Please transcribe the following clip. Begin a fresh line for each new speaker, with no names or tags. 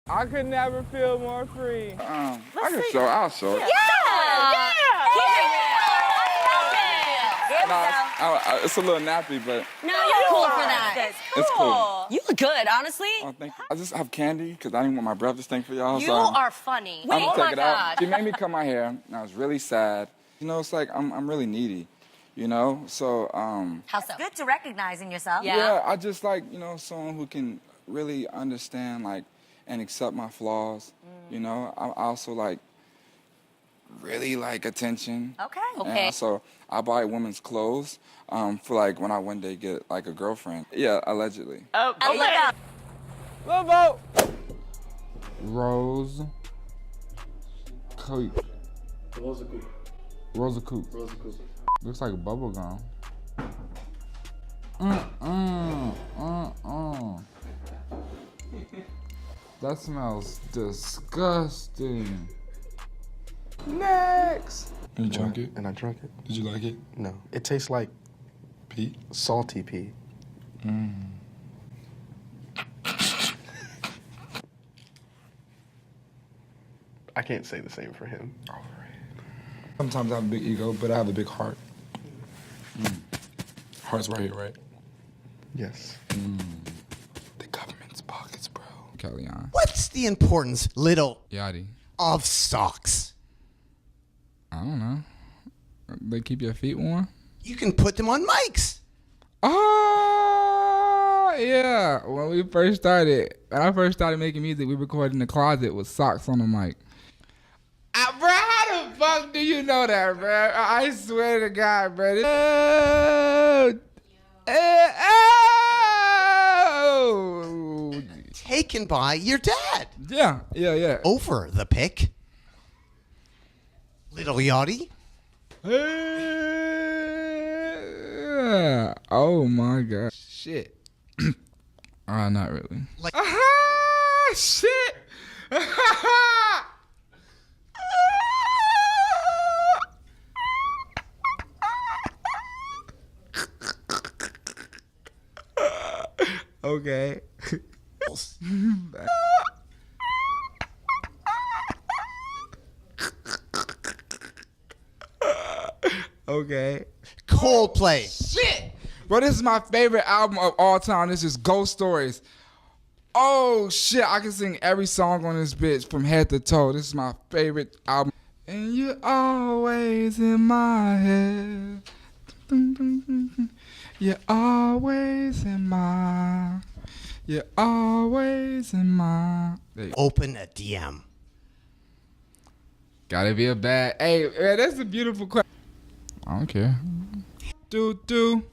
I could never feel more free.
I can show. I'll show it.
Yeah!
No, it's a little nappy, but
No, you're cool for that.
it's cool.
You look good, honestly.
Oh, thank you. I just have candy because I didn't want my breath to stink for y'all.
You
so
are funny.
I'm
Wait,
gonna
oh
take
my
it out.
God.
She made me cut my hair, and I was really sad. You know, it's like I'm really needy. You know, so
How so?
Good to recognize in yourself.
Yeah.
I just like someone who can really understand and accept my flaws. You know, I also really like attention.
Okay.
Okay.
And so I buy women's clothes for when I one day get a girlfriend. Yeah, allegedly.
Oh, okay.
Lil Bo.
Rose Coop.
Rosa Coop.
Rosa Coop.
Rosa Coop.
Looks like a bubble gum. That smells disgusting. Next.
You drunk it? And I drank it.
Did you like it?
No. It tastes like
Pete?
salty pea. I can't say the same for him.
Sometimes I have a big ego, but I have a big heart. Heart's right here, right?
Yes.
The government's pockets, bro.
Kellyanne.
What's the importance, little,
Yachty.
of socks?
I don't know. They keep your feet warm?
You can put them on mics.
Oh, yeah. When I first started making music, we recorded in the closet with socks on the mic. Bro, how the fuck do you know that, bro? I swear to God, bro.
Taken by your dad.
Yeah.
Over the pic. Little Yachty.
Oh my God. Shit. Not really.
Like-
Shit. Okay. Okay.
Coldplay.
Shit! Bro, this is my favorite album of all time. This is Ghost Stories. Oh, shit. I can sing every song on this bitch from head to toe. This is my favorite album. And you're always in my head. You're always in my... You're always in my...
Open a DM.
Gotta be a bad... Hey, man, that's a beautiful question. I don't care. Do.